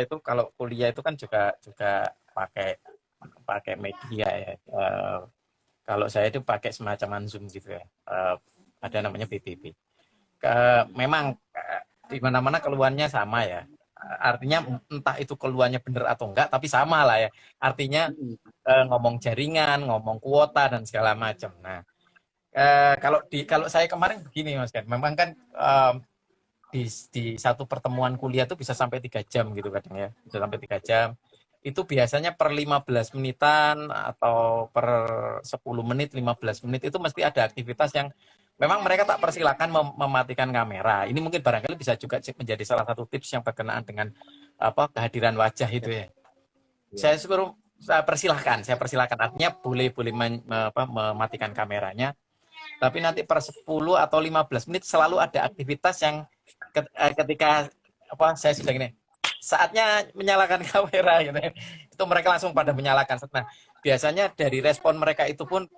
itu kalau kuliah itu kan juga juga pakai pakai media ya. Kalau saya itu pakai semacam Zoom gitu ya. Ada namanya BBB. Memang di mana-mana keluhannya sama ya. Artinya entah itu keluhannya benar atau enggak, tapi sama lah ya. Artinya ngomong jaringan, ngomong kuota dan segala macam. Nah, kalau saya kemarin begini Mas kan, memang kan di satu pertemuan kuliah tuh bisa sampai 3 jam gitu kadang ya, bisa sampai 3 jam. Itu biasanya per 15 menitan atau per 10 menit, 15 menit itu mesti ada aktivitas yang memang mereka tak persilakan mematikan kamera. Ini mungkin barangkali bisa juga menjadi salah satu tips yang berkenaan dengan apa kehadiran wajah itu ya. Ya. Saya persilahkan. Artinya boleh boleh mematikan kameranya, tapi nanti per 10 atau 15 menit selalu ada aktivitas yang ketika apa saya sudah gini saatnya menyalakan kamera gitu ya. Itu mereka langsung pada menyalakan. Nah, biasanya dari respon mereka itu pun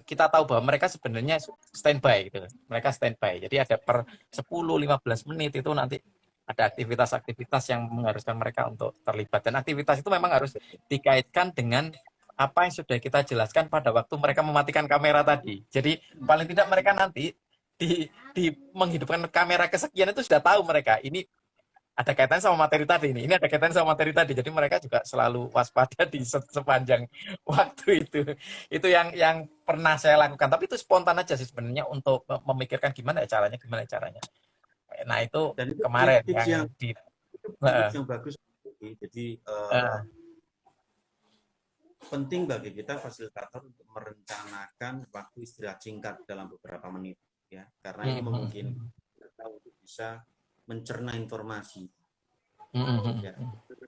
kita tahu bahwa mereka sebenarnya standby gitu. Mereka standby. Jadi ada per 10-15 menit itu nanti ada aktivitas-aktivitas yang mengharuskan mereka untuk terlibat, dan aktivitas itu memang harus dikaitkan dengan apa yang sudah kita jelaskan pada waktu mereka mematikan kamera tadi. Jadi paling tidak mereka nanti di menghidupkan kamera kesekian itu sudah tahu mereka ini ada kaitan sama materi tadi ini ada kaitan sama materi tadi. Jadi mereka juga selalu waspada di sepanjang waktu itu. Itu yang pernah saya lakukan. Tapi itu spontan aja sih sebenarnya untuk memikirkan gimana caranya. Nah itu Dan itu kemarin tips yang yang di itu uh, tips yang bagus. Jadi uh, penting bagi kita fasilitator untuk merencanakan waktu istirahat singkat dalam beberapa menit, ya, karena ini memungkinkan kita untuk bisa mencerna informasi. Ya,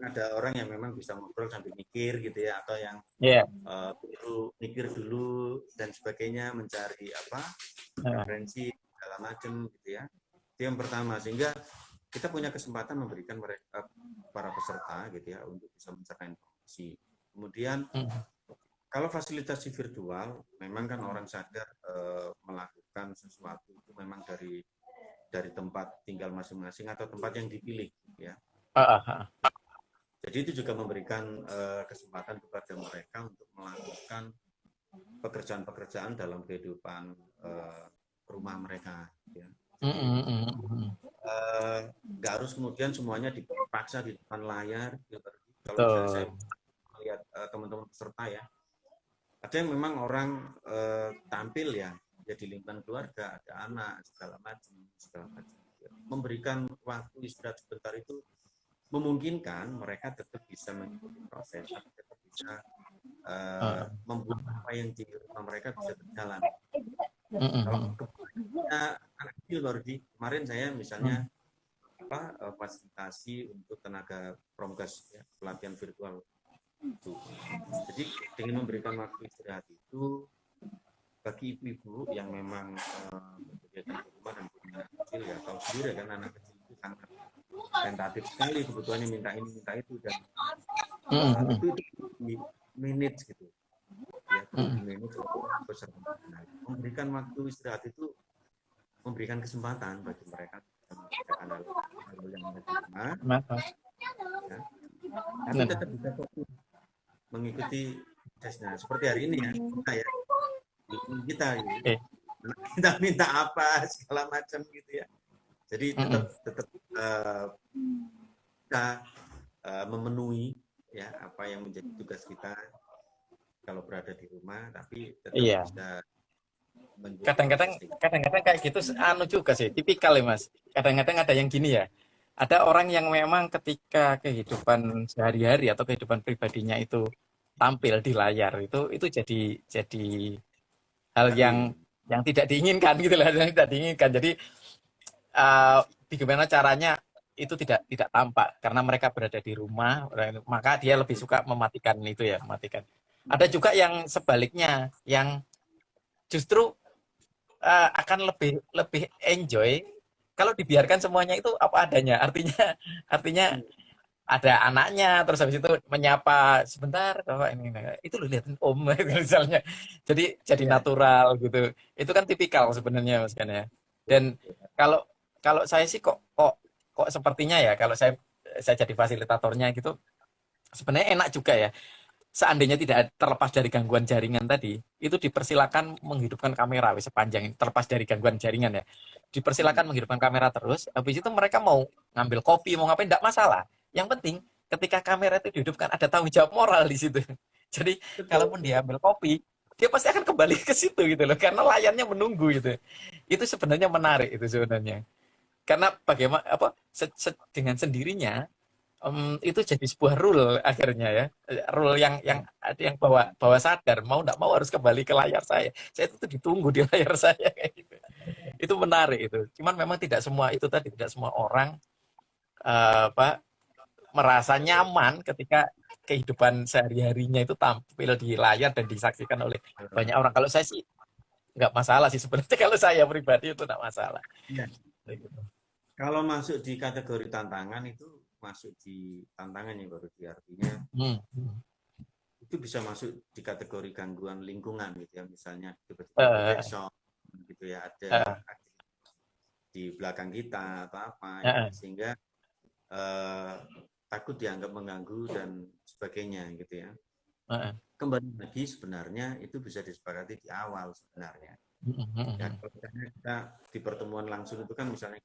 ada orang yang memang bisa ngobrol sambil mikir gitu ya, atau yang yeah. mikir dulu dan sebagainya, mencari apa referensi segala macam gitu ya. Itu yang pertama, sehingga kita punya kesempatan memberikan mereka para peserta gitu ya untuk bisa mencerna informasi. Kemudian kalau fasilitasi virtual, memang kan orang sadar melakukan sesuatu itu memang dari tempat tinggal masing-masing atau tempat yang dipilih, ya. Jadi itu juga memberikan kesempatan kepada mereka untuk melakukan pekerjaan-pekerjaan dalam kehidupan rumah mereka, ya. Nggak harus kemudian semuanya dipaksa di depan layar. Kalau misalnya saya melihat teman-teman peserta ya, ada yang memang orang tampil ya di lingkungan keluarga, ada anak segala macam. Memberikan waktu istirahat sebentar itu memungkinkan mereka tetap bisa mengikuti proses, tetap bisa membuat apa yang di rumah mereka bisa berjalan. Kalau anak kecil baru kemarin saya misalnya fasilitasi untuk tenaga promgas ya, pelatihan virtual itu. Jadi dengan memberikan waktu istirahat itu bagi ibu-ibu yang memang berkegiatan di rumah dan punya anak kecil, ya tahu sendiri kan anak kecil itu sangat tentatif sekali, kebutuhannya minta ini minta itu, dan itu di manage gitu ya, di manage untuk peserta. Memberikan waktu istirahat itu memberikan kesempatan bagi mereka mengerjakan hal yang ada di rumah, ya, tapi tetap bisa fokus mengikuti prosesnya seperti hari ini ya, kita kita minta apa segala macam gitu ya. Jadi tetap kita memenuhi ya apa yang menjadi tugas kita kalau berada di rumah, tapi tetap bisa kadang-kadang kayak gitu anu juga sih tipikal ya Mas. Kadang-kadang ada yang gini ya, ada orang yang memang ketika kehidupan sehari-hari atau kehidupan pribadinya itu tampil di layar itu jadi hal yang tidak diinginkan gitu lah, yang tidak diinginkan. Jadi bagaimana caranya itu tidak tampak karena mereka berada di rumah, maka dia lebih suka mematikan itu ya, mematikan. Ada juga yang sebaliknya, yang justru akan lebih enjoy kalau dibiarkan semuanya itu apa adanya. Artinya ada anaknya terus habis itu menyapa sebentar bapak ini itu lu lihatin om misalnya, jadi natural gitu. Itu kan tipikal sebenarnya Mas kan ya. Dan kalau kalau saya sih kok sepertinya ya, kalau saya saya jadi fasilitatornya gitu, sebenarnya enak juga ya. Seandainya tidak terlepas dari gangguan jaringan tadi, itu dipersilakan menghidupkan kamera sepanjang terlepas dari gangguan jaringan ya. Dipersilakan menghidupkan kamera terus, habis itu mereka mau ngambil kopi, mau ngapain, enggak masalah. Yang penting ketika kamera itu dihidupkan ada tanggung jawab moral di situ. Jadi Betul. kalaupun dia ambil kopi, dia pasti akan kembali ke situ gitu loh, karena layarnya menunggu gitu. Itu sebenarnya menarik itu sebenarnya. Karena bagaimana dengan sendirinya itu jadi sebuah rule akhirnya ya, rule yang bawa sadar mau tidak mau harus kembali ke layar saya itu ditunggu di layar saya kayak gitu. Itu menarik itu, cuman memang tidak semua itu tadi, tidak semua orang apa merasa nyaman ketika kehidupan sehari-harinya itu tampil di layar dan disaksikan oleh banyak orang. Kalau saya sih nggak masalah sih sebenarnya, kalau saya pribadi itu nggak masalah. Ya. Kalau masuk di kategori tantangan itu masuk di tantangan yang baru artinya itu bisa masuk di kategori gangguan lingkungan gitu ya, misalnya tiba-tiba protection gitu ya, ada di belakang kita atau apa ya, sehingga takut dianggap mengganggu dan sebagainya gitu ya. Kembali lagi sebenarnya itu bisa disepakati di awal sebenarnya. Ya, kalau kita di pertemuan langsung itu kan misalnya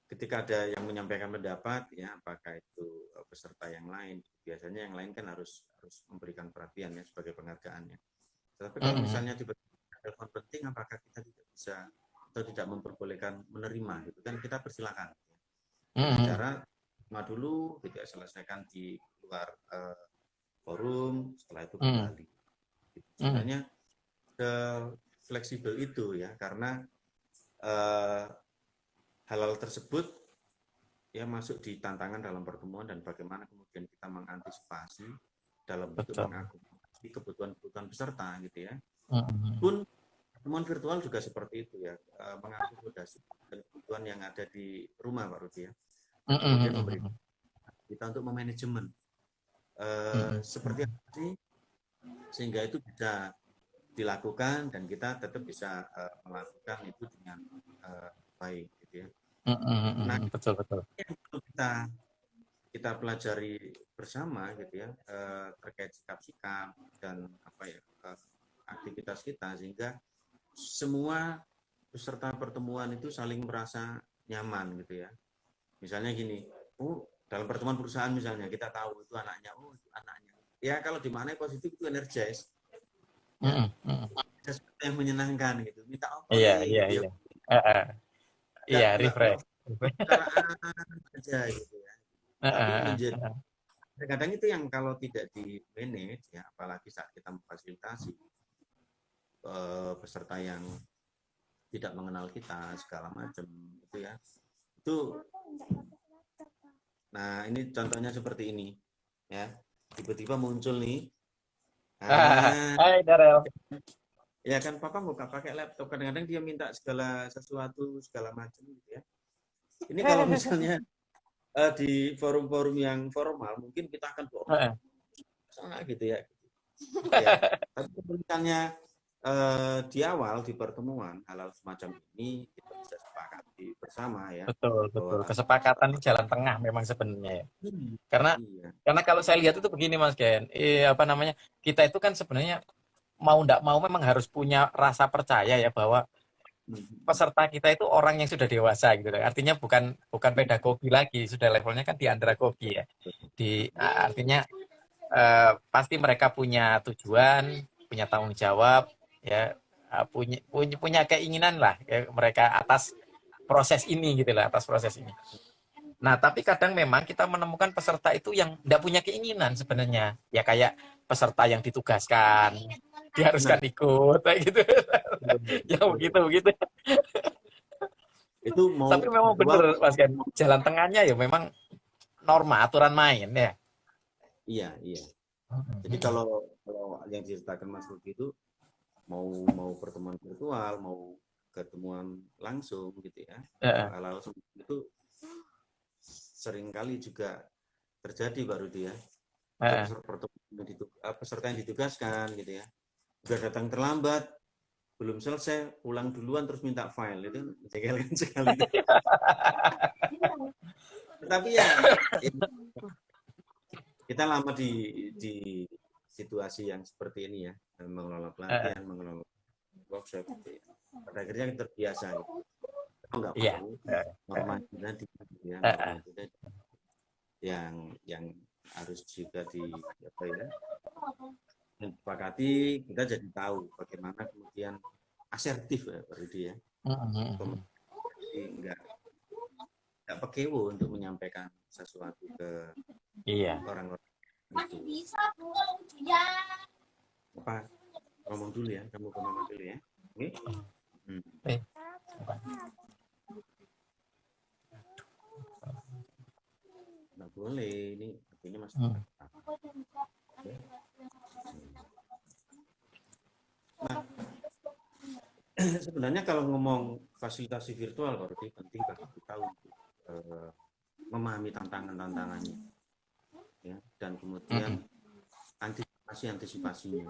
ketika ada yang menyampaikan pendapat ya, apakah itu peserta yang lain, biasanya yang lain kan harus memberikan perhatian ya sebagai penghargaannya. Tetapi kalau misalnya tiba-tiba telepon penting, apakah kita tidak bisa atau tidak memperbolehkan menerima gitu kan, kita persilakan cara dulu tidak selesaikan di luar forum, setelah itu kembali. Sebenarnya fleksibel itu ya, karena hal-hal tersebut ya masuk di tantangan dalam pertemuan dan bagaimana kemudian kita mengantisipasi dalam bentuk mengakomodasi kebutuhan peserta gitu ya. Pun pertemuan virtual juga seperti itu ya, mengakomodasi kebutuhan yang ada di rumah Pak Rudi ya. Kemudian memberikan kita untuk memanajemen seperti apa sih sehingga itu bisa dilakukan dan kita tetap bisa melakukan itu dengan baik gitu ya. Nah, betul. yang perlu kita pelajari bersama gitu ya, terkait sikap-sikap dan apa ya aktivitas kita sehingga semua peserta pertemuan itu saling merasa nyaman gitu ya. Misalnya gini, dalam pertemuan perusahaan misalnya kita tahu itu anaknya, itu anaknya. Ya kalau di mana positif itu energize. Ya, sesuatu yang menyenangkan gitu. Minta apa gitu. Iya, refresh. Aja gitu ya. Tapi menjadi kadang itu yang kalau tidak di manage ya, apalagi saat kita memfasilitasi peserta yang tidak mengenal kita segala macam itu ya. Itu nah ini contohnya seperti ini ya. Tiba-tiba muncul nih. Hai Darel. Ya kan papa nggak pakai laptop, kadang-kadang dia minta segala sesuatu segala macam gitu ya. Ini kalau misalnya di forum-forum yang formal mungkin kita akan sana gitu ya. Tapi kalau misalnya di awal di pertemuan hal-hal semacam ini kita bisa sepakati bersama ya. Betul. Kesepakatan di jalan tengah memang sebenarnya ya. Karena kalau saya lihat itu begini Mas Ken, kita itu kan sebenarnya mau tidak mau memang harus punya rasa percaya ya bahwa peserta kita itu orang yang sudah dewasa gitu. Artinya bukan pedagogi lagi, sudah levelnya kan di andragogi ya. Artinya pasti mereka punya tujuan, punya tanggung jawab ya, punya keinginan lah ya, mereka atas proses ini gitu lah, atas proses ini. Nah, tapi kadang memang kita menemukan peserta itu yang tidak punya keinginan sebenarnya. Ya kayak peserta yang ditugaskan, diharuskan ikut, kayak gitu. Ya begitu. Itu mau tapi memang benar, Mas Ken. Jalan tengahnya ya memang norma, aturan main ya. Iya. Jadi kalau yang diceritakan Mas Rudi itu mau pertemuan virtual, mau ketemuan langsung gitu ya. Hal-hal seperti itu seringkali juga terjadi Pak Rudi ya. Peserta yang ditugaskan gitu ya. Sudah datang terlambat, belum selesai, pulang duluan terus minta file, itu menjengkelkan sekali. Tetapi ya kita lama di situasi yang seperti ini ya, mengelola pelatihan, mengelola workshop gitu ya. Pada akhirnya kita terbiasa gitu. Kalau nggak Iya. mau normatif tadi gitu ya, Uh, normatif tadi yang harus juga apa ya, disepakati, kita jadi tahu bagaimana kemudian asertif ya Pak Rudi ya, komunikasi nggak pekewo untuk menyampaikan sesuatu ke iya. orang-orang itu. Apa ngomong dulu ya, kamu ke mama dulu ya. Oke. Eh, Nggak boleh, ini masih hmm. ya. Nah, sebenarnya kalau ngomong fasilitasi virtual berarti penting bagi kita untuk memahami tantangan-tantangannya ya, dan kemudian antisipasinya.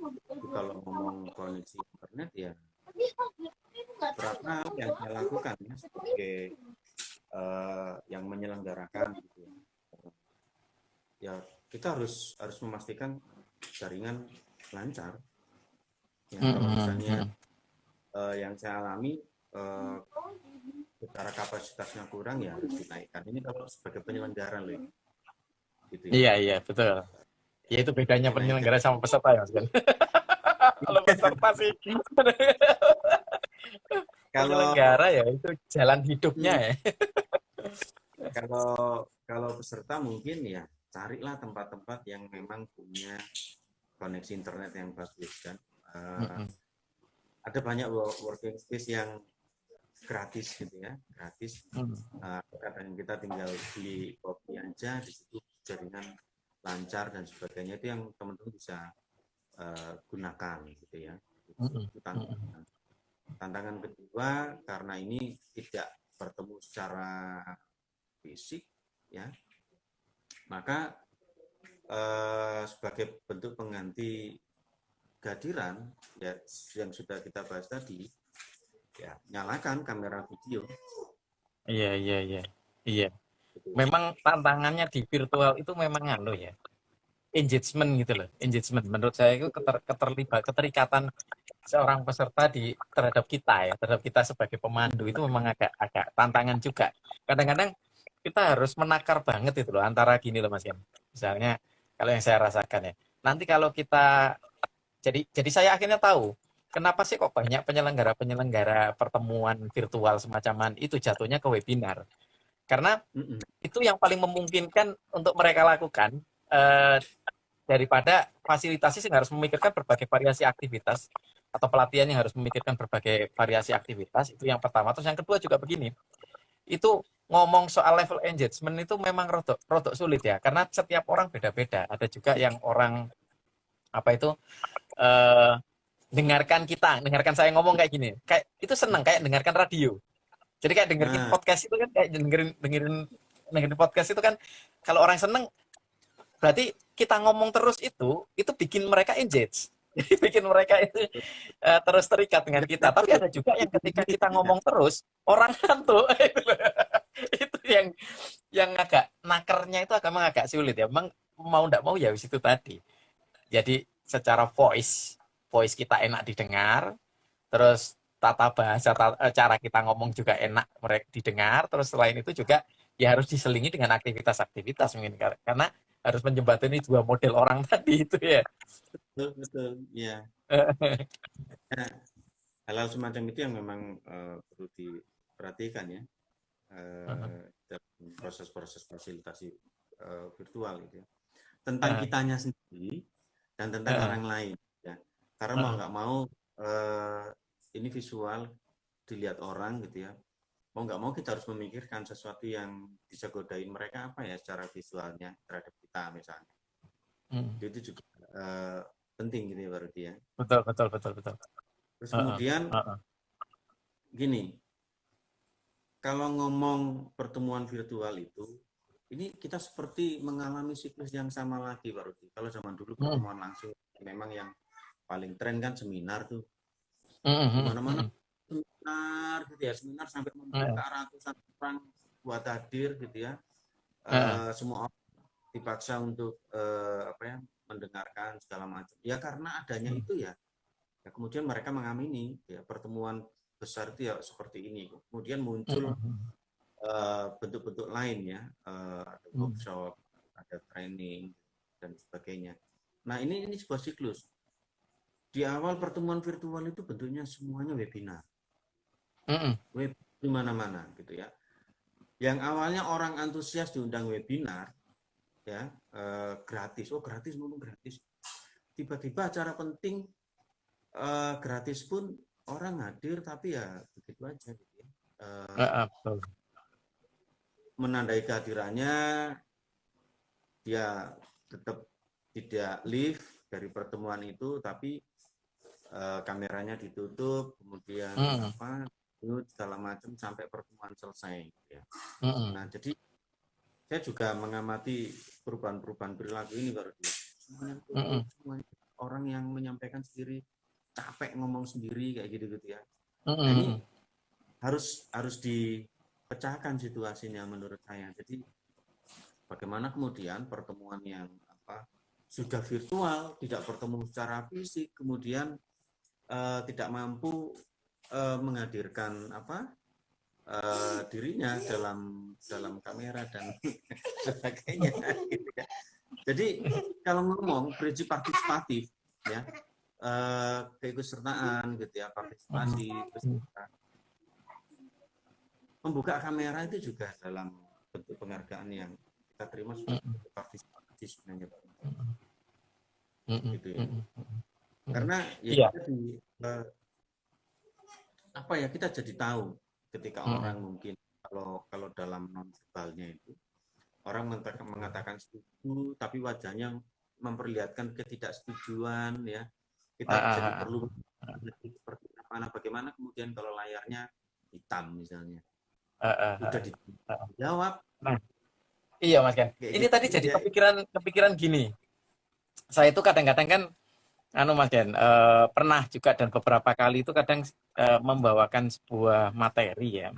Jadi kalau ngomong koneksi internet ya berapa yang saya lakukan ya sebagai yang menyelenggarakan gitu ya, kita harus memastikan jaringan lancar ya. Kalau misalnya yang saya alami secara kapasitasnya kurang ya harus dinaikkan. Ini kalau sebagai penyelenggara loh gitu ya. Iya, iya, betul. Ya itu bedanya Dinaikkan. penyelenggara sama peserta ya, Mas kan. Kalau peserta sih Kalau penyelenggara ya itu jalan hidupnya ya. kalau peserta mungkin ya carilah tempat-tempat yang memang punya koneksi internet yang bagus kan. Ada banyak working space yang gratis gitu ya, gratis. Kadang kita tinggal beli kopi aja di situ, jaringan lancar dan sebagainya, itu yang teman-teman bisa gunakan gitu ya. Itu tantangan. Tantangan kedua, karena ini tidak bertemu secara fisik ya, maka sebagai bentuk pengganti kehadiran ya yang sudah kita bahas tadi ya, nyalakan kamera video. Iya, iya, iya. Iya. Memang tantangannya di virtual itu memang ya. Engagement gitu loh. Engagement menurut saya itu keterikatan seorang peserta terhadap kita ya, terhadap kita sebagai pemandu itu memang agak tantangan juga. Kadang-kadang kita harus menakar banget itu loh antara gini loh Mas Yan. Misalnya kalau yang saya rasakan ya. Nanti kalau kita jadi saya akhirnya tahu kenapa sih kok banyak penyelenggara-penyelenggara pertemuan virtual semacam itu jatuhnya ke webinar. Karena itu yang paling memungkinkan untuk mereka lakukan eh, daripada fasilitasi yang harus memikirkan berbagai variasi aktivitas atau pelatihan yang harus memikirkan berbagai variasi aktivitas. Itu yang pertama. Terus yang kedua juga begini, itu ngomong soal level engagement itu memang rodok sulit ya, karena setiap orang beda-beda. Ada juga yang orang apa itu eh, dengarkan saya ngomong kayak gini, kayak itu seneng kayak dengarkan radio. Jadi kayak dengerin podcast itu kan kayak dengerin podcast itu kan kalau orang seneng berarti kita ngomong terus itu bikin mereka engage. Jadi bikin mereka itu terus terikat dengan kita. Tapi ada juga yang ketika kita ngomong terus orang ngantuk. Itu yang agak nakernya itu agak sulit ya. Memang mau enggak mau ya itu tadi. Jadi secara voice kita enak didengar, terus tata bahasa cara kita ngomong juga enak mereka didengar, terus selain itu juga ya harus diselingi dengan aktivitas-aktivitas mungkin karena harus menjembatani dua model orang tadi itu ya. Betul ya. Nah, hal-hal semacam itu yang memang perlu diperhatikan ya dalam proses-proses fasilitasi virtual gitu ya. Tentang kitanya sendiri dan tentang orang lain ya. Karena mau nggak mau ini visual dilihat orang gitu ya. Mau nggak mau kita harus memikirkan sesuatu yang bisa godain mereka apa ya secara visualnya terhadap kita misalnya. Itu juga penting gitu ya Pak Rudi ya. Betul. Terus kemudian gini, kalau ngomong pertemuan virtual itu, ini kita seperti mengalami siklus yang sama lagi Pak Rudi. Kalau zaman dulu pertemuan langsung memang yang paling tren kan seminar tuh. Di mana-mana seminar gitu ya, seminar sampai membuka ratusan orang buat hadir gitu ya. Semua orang dipaksa untuk mendengarkan segala macam. Ya karena adanya itu ya kemudian mereka mengamini ya pertemuan besar itu ya seperti ini. Kemudian muncul bentuk-bentuk lain ya, ada workshop, ada training dan sebagainya. Nah ini sebuah siklus. Di awal pertemuan virtual itu bentuknya semuanya webinar, web di mana-mana gitu ya. Yang awalnya orang antusias diundang webinar, ya gratis, gratis ngomong gratis. Tiba-tiba acara penting gratis pun orang hadir, tapi ya begitu aja gitu ya. Menandai kehadirannya, dia tetap tidak live dari pertemuan itu, tapi kameranya ditutup, kemudian segala macam sampai pertemuan selesai. Ya. Nah, jadi saya juga mengamati perubahan-perubahan perilaku ini baru semuanya orang yang menyampaikan sendiri, capek ngomong sendiri kayak gitu ya. Nah, ini harus dipecahkan situasinya menurut saya. Jadi bagaimana kemudian pertemuan yang sudah virtual, tidak bertemu secara fisik, kemudian tidak mampu menghadirkan dirinya dalam kamera dan sebagainya. Gitu ya. Jadi kalau ngomong prinsip partisipatif, ya keikutsertaan, gitu ya, partisipasi, membuka kamera itu juga dalam bentuk penghargaan yang kita terima sebagai partisipasi sebenarnya, Pak. Gitu ya. Karena ya kita jadi tahu ketika orang mungkin kalau dalam non verbalnya itu orang mengatakan setuju tapi wajahnya memperlihatkan ketidaksetujuan ya, kita jadi perlu seperti bagaimana kemudian kalau layarnya hitam misalnya udah dijawab. Iya Mas Ken, ini tadi jadi kepikiran gini, saya itu kadang-kadang kan Mas Den, pernah juga dan beberapa kali itu kadang membawakan sebuah materi ya,